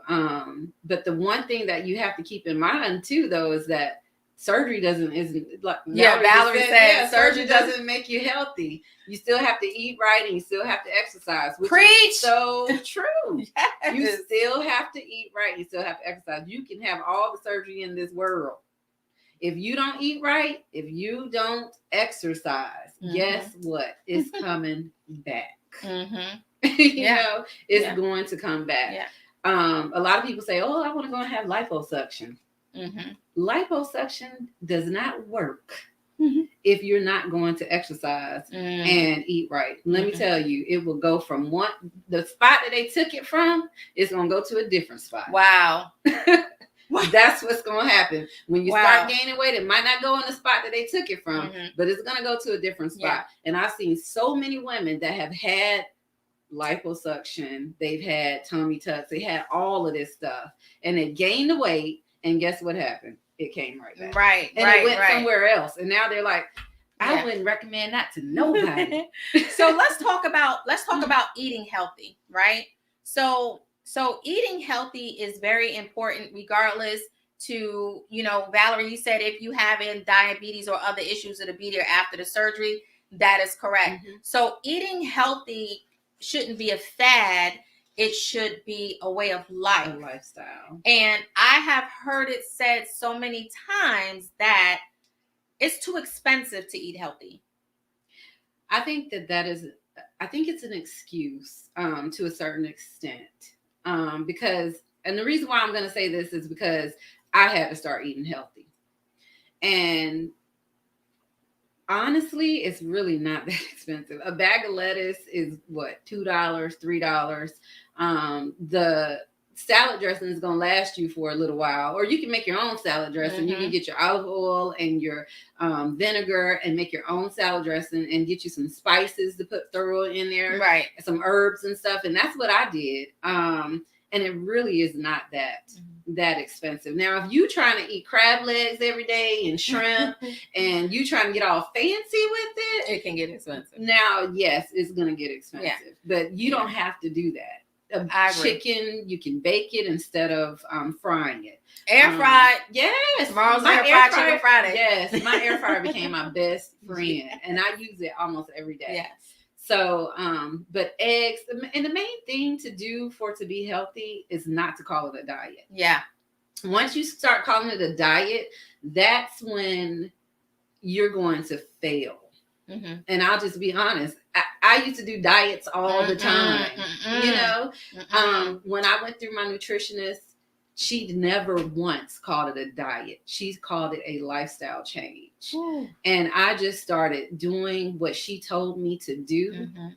But the one thing that you have to keep in mind too, though, is that surgery isn't like Valerie said surgery doesn't make you healthy. You still have to eat right, and you still have to exercise. Which Preach. Is so true. Yes. You still have to eat right. You still have to exercise. You can have all the surgery in this world. If you don't eat right, if you don't exercise, mm-hmm. guess what? It's coming back. Mm-hmm. It's going to come back. Yeah. A lot of people say, oh, I want to go and have liposuction. Mm-hmm. Liposuction does not work mm-hmm. if you're not going to exercise and eat right. Let me tell you, it will go from the spot that they took it from, it's going to go to a different spot. Wow. That's what's going to happen. When you start gaining weight, it might not go in the spot that they took it from, mm-hmm. but it's going to go to a different spot. Yeah. And I've seen so many women that have had liposuction, they've had tummy tucks, they had all of this stuff, and they gained the weight, and guess what happened? It came right back. Right. And it went somewhere else. And now they're like, I wouldn't recommend that to nobody. So let's talk about eating healthy, right? So eating healthy is very important, regardless to, Valerie, you said if you having diabetes or other issues that'll be there after the surgery, that is correct. Mm-hmm. So eating healthy shouldn't be a fad. It should be a way of life. A lifestyle. And I have heard it said so many times that it's too expensive to eat healthy. I think it's an excuse to a certain extent. Because the reason why I'm going to say this is because I had to start eating healthy. And honestly, it's really not that expensive. A bag of lettuce is what, $2, $3. The salad dressing is going to last you for a little while, or you can make your own salad dressing. Mm-hmm. You can get your olive oil and your vinegar and make your own salad dressing, and get you some spices to throw in there, right? Some herbs and stuff. And that's what I did. And it really is not that expensive. Now, if you trying to eat crab legs every day and shrimp and you trying to get all fancy with it, it can get expensive. Now, yes, it's going to get expensive, but you don't have to do that. Chicken, you can bake it instead of frying it. Air fried. Yes. Tomorrow's Air Fried Chicken Friday. Yes. My air fryer became my best friend, and I use it almost every day. Yes. So, but eggs, and the main thing to be healthy is not to call it a diet. Yeah. Once you start calling it a diet, that's when you're going to fail. Mm-hmm. And I'll just be honest. I used to do diets all the time. When I went through my nutritionist, she never once called it a diet. She called it a lifestyle change. Ooh. And I just started doing what she told me to do. Mm-hmm.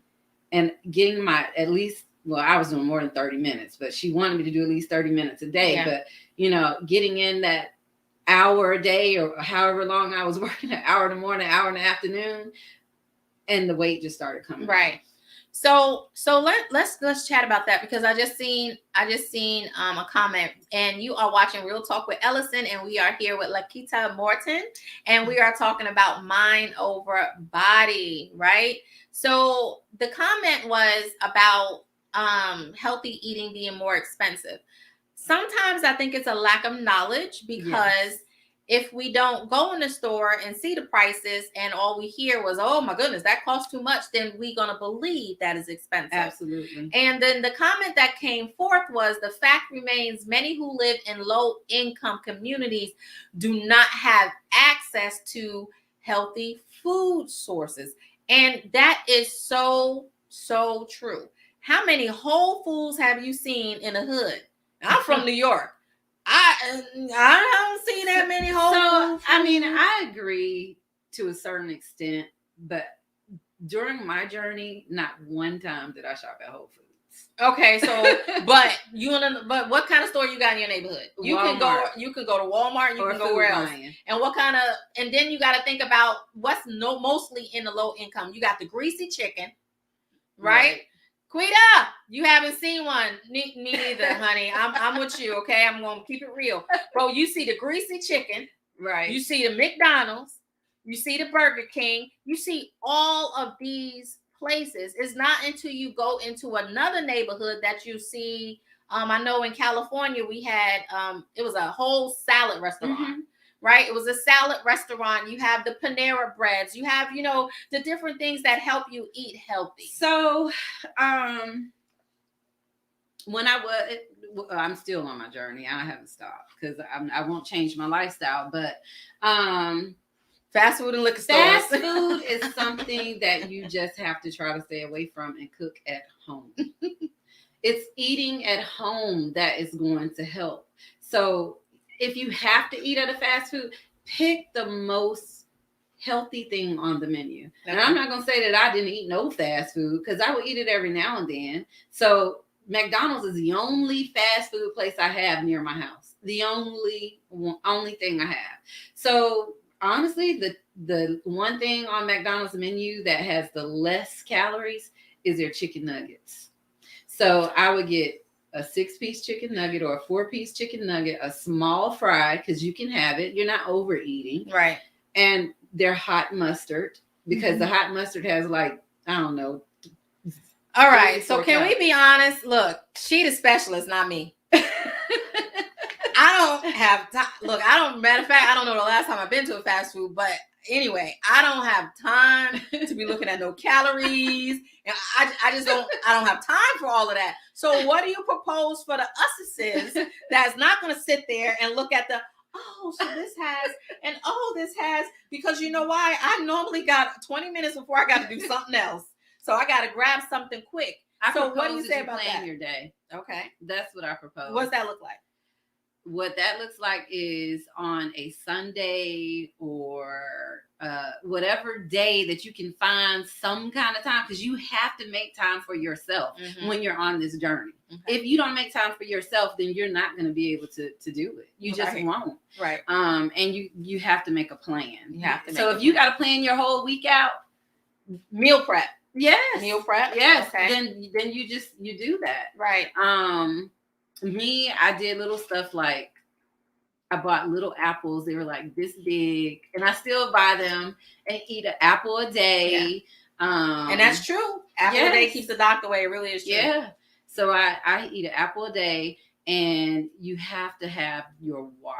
and getting my at least, well, I was doing more than 30 minutes, but she wanted me to do at least 30 minutes a day. Yeah. But, you know, getting in that hour a day or however long I was working, an hour in the morning, an hour in the afternoon, and the weight just started coming. Right. So let's chat about that, because I just seen a comment, and you are watching Real Talk with Ellasin, and we are here with Lakita Morton, and we are talking about mind over body, right? So the comment was about healthy eating being more expensive. Sometimes I think it's a lack of knowledge, because if we don't go in the store and see the prices and all we hear was, oh my goodness, that costs too much, then we're going to believe that is expensive. Absolutely. And then the comment that came forth was, the fact remains many who live in low income communities do not have access to healthy food sources. And that is so true. How many Whole Foods have you seen in the hood? I'm from New York. I don't see that many Whole Foods. I mean, I agree to a certain extent, but during my journey, not one time did I shop at Whole Foods. Okay, so but what kind of store you got in your neighborhood? You Walmart. can go to Walmart, you can go where else? And then you got to think about what's mostly in the low income. You got the greasy chicken, right? Quita, you haven't seen one. Me neither, honey. I'm with you, okay? I'm gonna keep it real. Bro, you see the greasy chicken, right? You see the McDonald's, you see the Burger King, you see all of these places. It's not until you go into another neighborhood that you see. I know in California we had it was a whole salad restaurant. Mm-hmm. Right? It was a salad restaurant. You have the Panera breads. You have, the different things that help you eat healthy. So, when I'm still on my journey. I haven't stopped because I won't change my lifestyle. But fast food and liquor stores. Fast food is something that you just have to try to stay away from and cook at home. It's eating at home that is going to help. So if you have to eat at a fast food, pick the most healthy thing on the menu. Okay. And I'm not going to say that I didn't eat no fast food, because I would eat it every now and then. So McDonald's is the only fast food place I have near my house. The only thing I have. So honestly, the one thing on McDonald's menu that has the less calories is their chicken nuggets. So I would get a 6-piece chicken nugget or a 4-piece chicken nugget, a small fry, because you can have it. You're not overeating. Right. And they're hot mustard, because the hot mustard has I don't know. All right. So can we be honest? Look, she the specialist, not me. I don't have time. Look, matter of fact, I don't know the last time I've been to a fast food, but anyway, I don't have time to be looking at no calories. And I don't have time for all of that. So what do you propose for the usses that's not going to sit there and look at so this has, and this has, because you know why? I normally got 20 minutes before I got to do something else. So I got to grab something quick. So what do you say about that? Your day. Okay. That's what I propose. What's that look like? What that looks like is on a Sunday or whatever day that you can find some kind of time, because you have to make time for yourself when you're on this journey. Okay. If you don't make time for yourself, then you're not going to be able to do it. You just won't. Right. And you have to make a plan. You have to. So if you got to plan your whole week out, meal prep. Yes. Meal prep. Yes. Okay. Then you do that. Right. Me, I did little stuff like I bought little apples. They were like this big, and I still buy them and eat an apple a day. Yeah. And that's true. Apple a day keeps the doctor away. It really is true. Yeah. So I eat an apple a day, and you have to have your water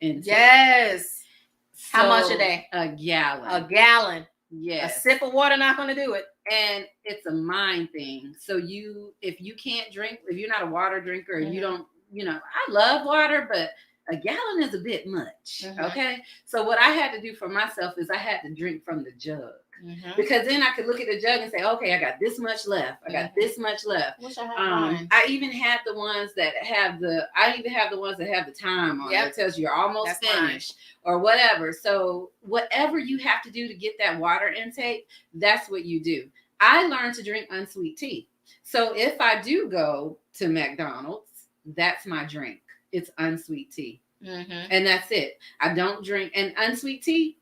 intake. Yes. So, how much a day? A gallon. A gallon. Yes. A sip of water not going to do it. And it's a mind thing. So if you can't drink, if you're not a water drinker and you don't, I love water, but a gallon is a bit much. Okay. So what I had to do for myself is I had to drink from the jug. Because then I could look at the jug and say, okay, I got this much left. I got this much left. I even had the ones that have the time on it. It tells you you're almost finished or whatever. So whatever you have to do to get that water intake, that's what you do. I learned to drink unsweet tea. So if I do go to McDonald's, that's my drink. It's unsweet tea. And that's it. I don't drink, and unsweet tea,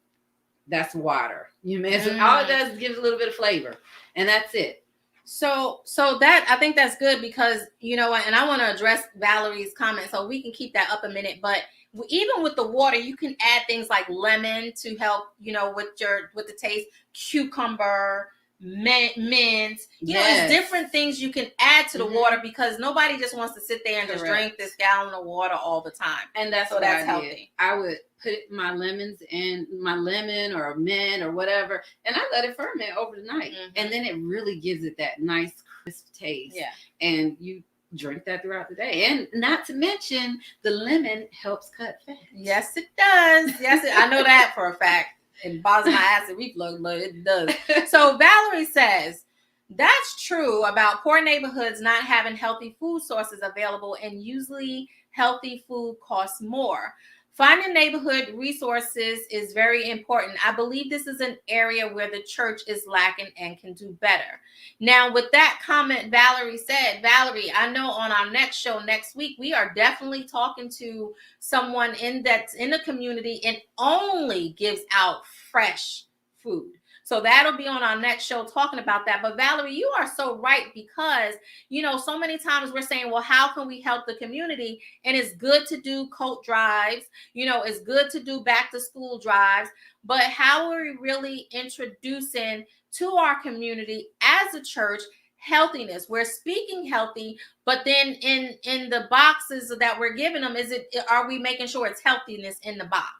that's water. You may all it does is give a little bit of flavor, and that's it. So that, I think that's good, because and I want to address Valerie's comment, so we can keep that up a minute. But even with the water, you can add things like lemon to help, with the taste, cucumber, mint. It's different things you can add to the water, because nobody just wants to sit there and just drink this gallon of water all the time. And that's healthy. I would put my lemons in my lemon or mint or whatever, and I let it ferment over the night, and then it really gives it that nice crisp taste. Yeah, and you drink that throughout the day. And not to mention, the lemon helps cut fat. Yes, it does. Yes, I know that for a fact. It bothers my acid reflux, but it does. So Valerie says, that's true about poor neighborhoods not having healthy food sources available, and usually healthy food costs more. Finding neighborhood resources is very important. I believe this is an area where the church is lacking and can do better. Now, with that comment Valerie said, Valerie, I know on our next show next week, we are definitely talking to someone that's in the community and only gives out fresh food. So that'll be on our next show talking about that. But Valerie, you are so right, because, so many times we're saying, well, how can we help the community? And it's good to do coat drives. It's good to do back to school drives. But how are we really introducing to our community as a church healthiness? We're speaking healthy, but then in the boxes that we're giving them, are we making sure it's healthiness in the box?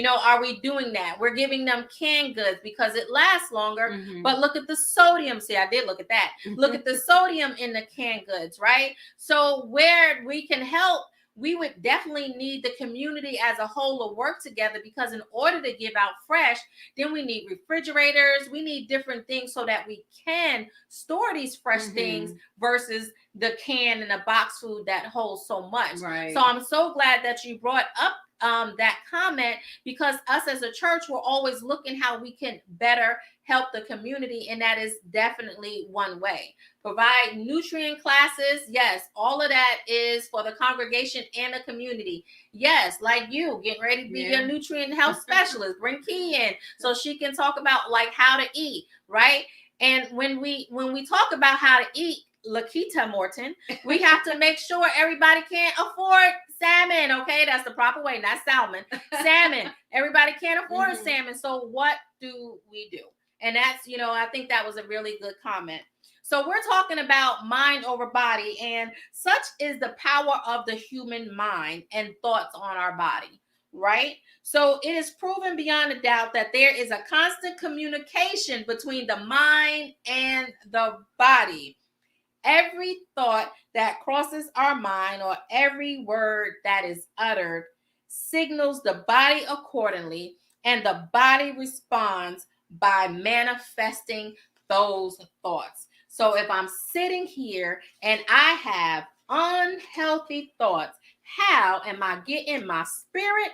Are we doing that? We're giving them canned goods because it lasts longer. But look at the sodium. See, I did look at that. Look at the sodium in the canned goods, right? So where we can help, we would definitely need the community as a whole to work together, because in order to give out fresh, then we need refrigerators. We need different things so that we can store these fresh things versus the can and the box food that holds so much. Right. So I'm so glad that you brought up that comment, because us as a church, we're always looking how we can better help the community, and that is definitely one way. Provide nutrient classes. Yes, all of that is for the congregation and the community. Yes, like you getting ready to be your nutrient health specialist. Bring Key in so she can talk about like how to eat, right? And when we talk about how to eat, Lakita Morton, we have to make sure everybody can't afford salmon. Okay, that's the proper way, not salmon. Salmon. Everybody can't afford salmon. So what do we do? And that's, I think that was a really good comment. So we're talking about mind over body, and such is the power of the human mind and thoughts on our body, right? So it is proven beyond a doubt that there is a constant communication between the mind and the body. Every thought that crosses our mind, or every word that is uttered, signals the body accordingly, and the body responds by manifesting those thoughts. So if I'm sitting here and I have unhealthy thoughts, how am I getting my spirit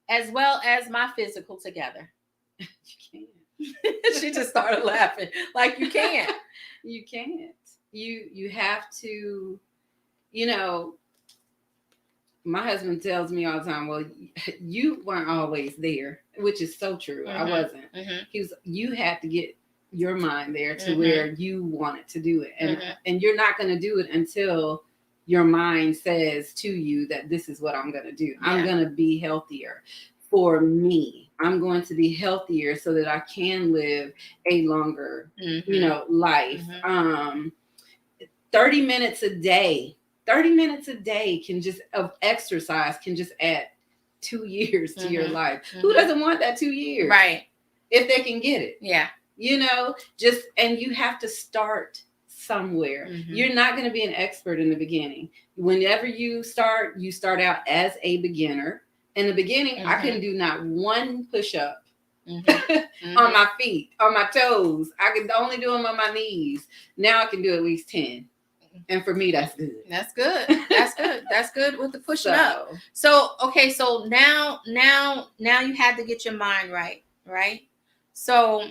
as well as my physical together? You can't. She just started laughing. Like, you can't. You can't. You have to, my husband tells me all the time, well, you weren't always there, which is so true. I wasn't. You had to get your mind there to where you wanted to do it. And you're not going to do it until your mind says to you that this is what I'm going to do. I'm going to be healthier for me. I'm going to be healthier so that I can live a longer, life. 30 minutes a day of exercise can just add 2 years to your life. Who doesn't want that 2 years? Right. If they can get it. Yeah. And you have to start somewhere. You're not going to be an expert in the beginning. Whenever you start out as a beginner. In the beginning, I couldn't do not one push-up. On my feet, on my toes. I could only do them on my knees. Now I can do at least 10. And for me, that's good. That's good. That's good. That's good with the pushing up. So, okay. So now you had to get your mind right. Right. So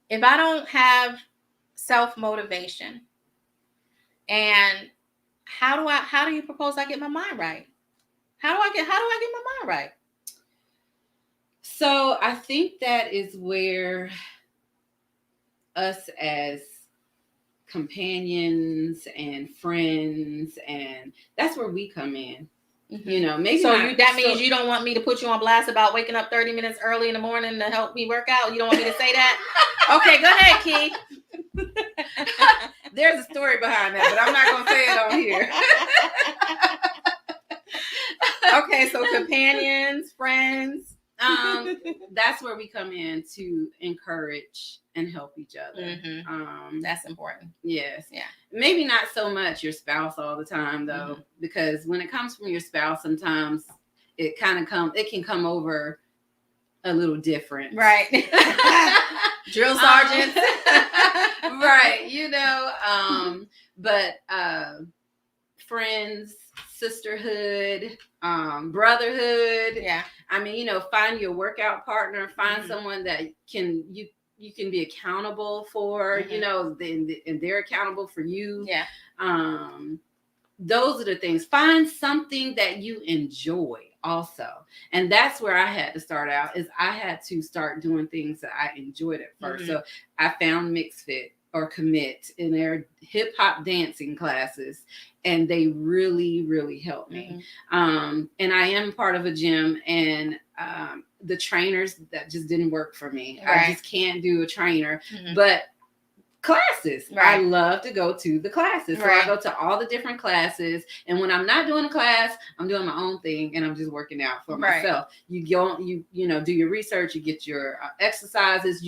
if I don't have self-motivation, and how do you propose I get my mind right? How do I get my mind right? So I think that is where us as companions and friends, and that's where we come in. Mm-hmm. You know, maybe so not, that means you don't want me to put you on blast about waking up 30 minutes early in the morning to help me work out. You don't want me to say that? Okay, go ahead, Key. There's a story behind that, but I'm not gonna say it on here. Okay, so companions, friends. That's where we come in to encourage and help each other. Mm-hmm. That's important. Yes. Yeah. Maybe not so much your spouse all the time though, because when it comes from your spouse, sometimes it can come over a little different. Right. Drill sergeants. Right. You know, but friends, sisterhood, brotherhood. Yeah. I mean, you know, find your workout partner, find someone that you can be accountable for, you know, and they're accountable for you. Yeah. Those are the things. Find something that you enjoy also. And that's where I had to start out, is I had to start doing things that I enjoyed at first. So I found Mix Fit or Commit in their hip hop dancing classes, and they really, really helped me. And I am part of a gym, and the trainers, that just didn't work for me. Right. I just can't do a trainer, but classes. Right. I love to go to the classes. So I go to all the different classes, and when I'm not doing a class, I'm doing my own thing, and I'm just working out for myself. You go, you know, do your research, you get your exercises,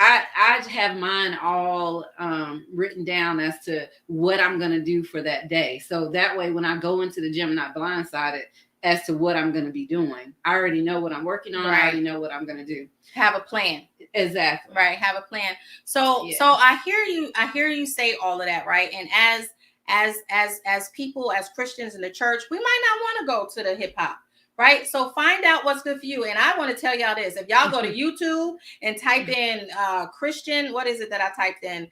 I have mine all written down as to what I'm going to do for that day. So that way, when I go into the gym, I'm not blindsided as to what I'm going to be doing. I already know what I'm working on. I already know what I'm going to do. Have a plan. Exactly. Right. Have a plan. So I hear you say all of that. Right. And as people, as Christians in the church, we might not want to go to the hip hop. Right. So find out what's good for you. And I want to tell y'all this. If y'all go to YouTube and type in Christian, what is it that I typed in?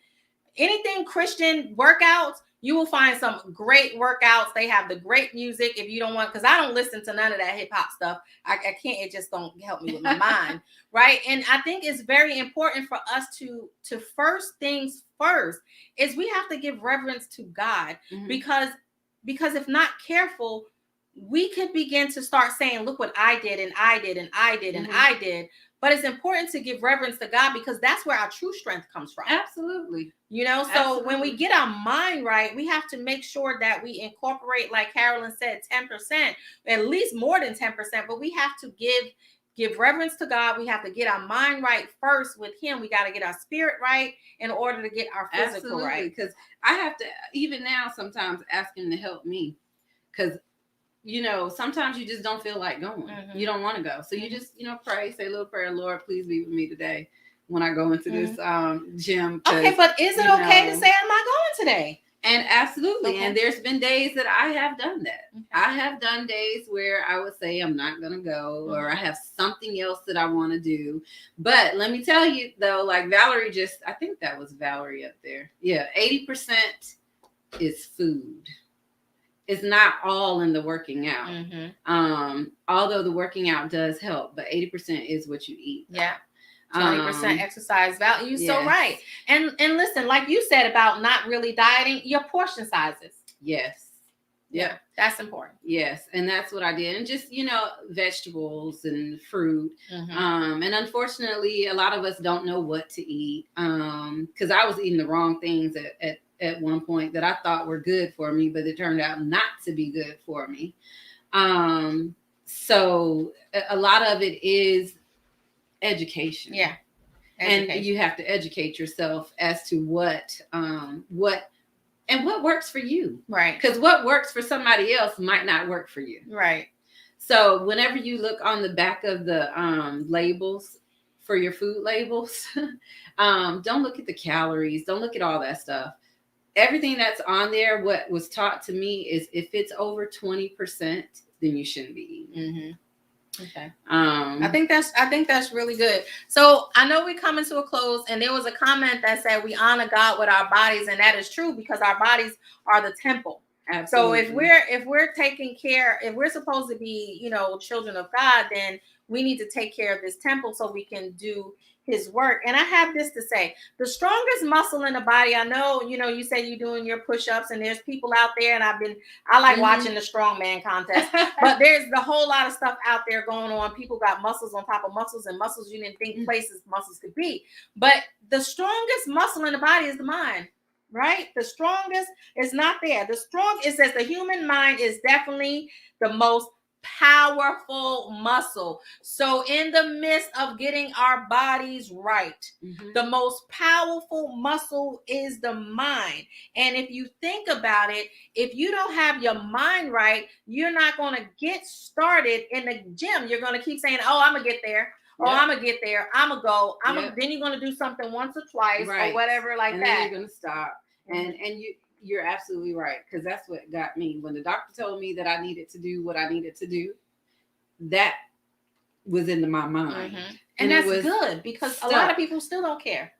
Anything Christian workouts, you will find some great workouts. They have the great music. If you don't want, because I don't listen to none of that hip hop stuff. I can't, it just don't help me with my mind. Right. And I think it's very important for us to first things first is we have to give reverence to God, because if not careful, we could begin to start saying, look what I did, and I did, and I did, and I did. But it's important to give reverence to God, because that's where our true strength comes from. Absolutely. You know, so when we get our mind right, we have to make sure that we incorporate, like Carolyn said, 10%, at least more than 10%. But we have to give reverence to God. We have to get our mind right first with Him. We got to get our spirit right in order to get our physical right. Because I have to, even now, sometimes ask Him to help me, because you know, sometimes you just don't feel like going. You don't want to go. So you just, you know, pray, say a little prayer. Lord, please be with me today when I go into this gym. Okay, but is it okay to say I'm not going today? And absolutely. Okay. And there's been days that I have done that. Okay. I have done days where I would say I'm not going to go, or I have something else that I want to do. But let me tell you, though, like Valerie I think that was Valerie up there. Yeah, 80% is food. It's not all in the working out. Although the working out does help, but 80% is what you eat. Yeah. 20% exercise value. You're so right. And listen, like you said about not really dieting, your portion sizes. Yes. Yeah, that's important. Yes, and that's what I did. And just, you know, vegetables and fruit. And unfortunately, a lot of us don't know what to eat, because I was eating the wrong things at one point that I thought were good for me, but it turned out not to be good for me. So a lot of it is education. Yeah. Education. And you have to educate yourself as to what works for you. Right. Because what works for somebody else might not work for you. Right. So whenever you look on the back of the labels for your food labels, don't look at the calories. Don't look at all that stuff. Everything that's on there, what was taught to me is if it's over 20%, then you shouldn't be eating. Okay. I think that's really good. So I know we're coming to a close, and there was a comment that said we honor God with our bodies, and that is true because our bodies are the temple. Absolutely. So if we're taking care, if we're supposed to be, children of God, then we need to take care of this temple so we can do his work. And I have this to say, the strongest muscle in the body, I know, you say you're doing your push-ups, and there's people out there, and I like watching the strongman contest, but there's a whole lot of stuff out there going on. People got muscles on top of muscles, and muscles you didn't think places muscles could be. But the strongest muscle in the body is the mind, right? The strongest is not there. It says the human mind is definitely the most powerful muscle. So in the midst of getting our bodies right, the most powerful muscle is the mind. And if you think about it, if you don't have your mind right, you're not going to get started in the gym. You're going to keep saying, oh, I'm going to get there. Oh, I'm going to get there. I'm going to go. Then you're going to do something once or twice or whatever like and that. And then you're going to stop. And you're absolutely right, because that's what got me. When the doctor told me that I needed to do what I needed to do, that was into my mind. And that's good, because a lot of people still don't care.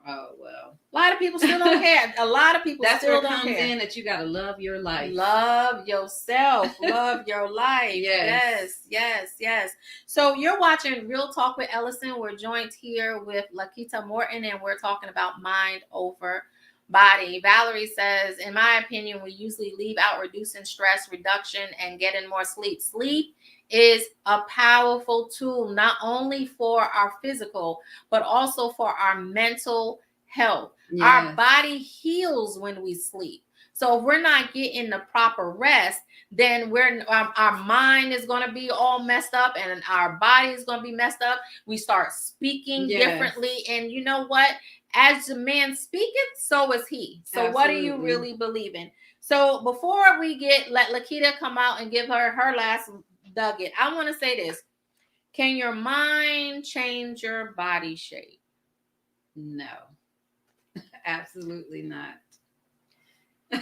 Oh, well. A lot of people still don't care. A lot of people still don't care. That's where it comes in, that you got to love your life. Love yourself. Love your life. Yes. So you're watching Real Talk with Ellasin. We're joined here with Lakita Morton, and we're talking about mind over body. Valerie says, in my opinion, we usually leave out reducing stress reduction and getting more sleep. Sleep is a powerful tool, not only for our physical, but also for our mental health. Yes. Our body heals when we sleep. So if we're not getting the proper rest, then our mind is going to be all messed up, and our body is going to be messed up. We start speaking differently. And you know what? As the man speaketh, so is he. So Absolutely. What do you really believe in? So before we let Lakita come out and give her last nugget, I want to say this. Can your mind change your body shape? No. Absolutely not.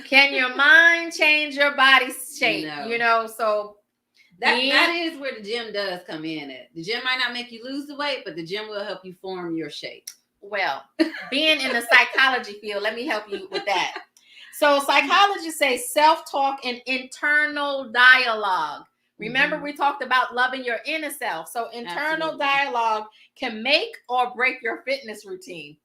Can your mind change your body shape? No. So that is where the gym does come in at. The gym might not make you lose the weight, but the gym will help you form your shape. Well, being in the psychology field, let me help you with that. So psychologists say self-talk and internal dialogue. Remember, we talked about loving your inner self. So internal dialogue can make or break your fitness routine.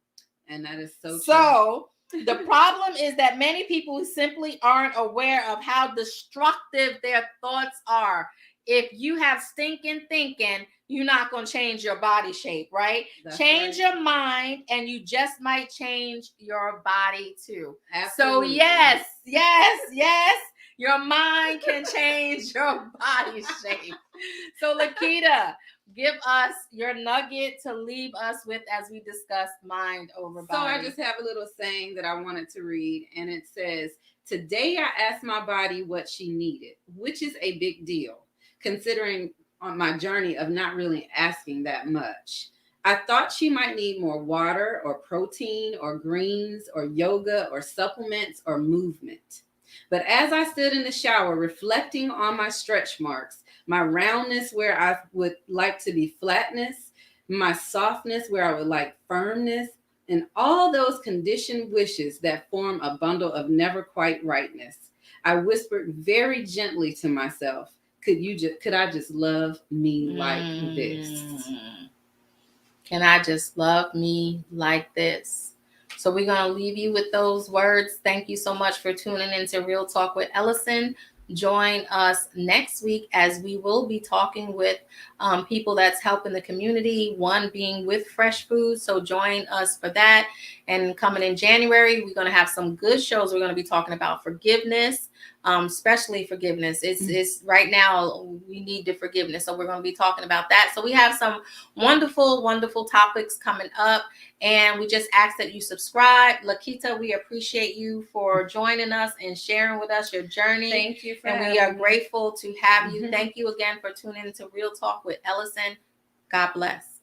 And that is so true. So the problem is that many people simply aren't aware of how destructive their thoughts are. If you have stinking thinking, you're not going to change your body shape, right? Change your mind, and you just might change your body too. Absolutely. So yes, your mind can change your body shape. So Lakita, give us your nugget to leave us with as we discuss mind over body. So I just have a little saying that I wanted to read, and it says, "Today I asked my body what she needed, which is a big deal, considering on my journey of not really asking that much. I thought she might need more water or protein or greens or yoga or supplements or movement. But as I stood in the shower reflecting on my stretch marks, my roundness where I would like to be flatness, my softness where I would like firmness, and all those conditioned wishes that form a bundle of never quite rightness, I whispered very gently to myself, could I just love me like this? Can I just love me like this? So we're going to leave you with those words. Thank you so much for tuning into Real Talk with Ellasin. Join us next week as we will be talking with people that's helping the community, one being with fresh food. So join us for that. And coming in January, we're going to have some good shows. We're going to be talking about forgiveness, especially forgiveness. It's right now we need the forgiveness. So we're going to be talking about that. So we have some wonderful, wonderful topics coming up. And we just ask that you subscribe. Lakita, we appreciate you for joining us and sharing with us your journey. Thank you for having me. And we are grateful to have you. Thank you again for tuning into Real Talk with Ellasin. God bless.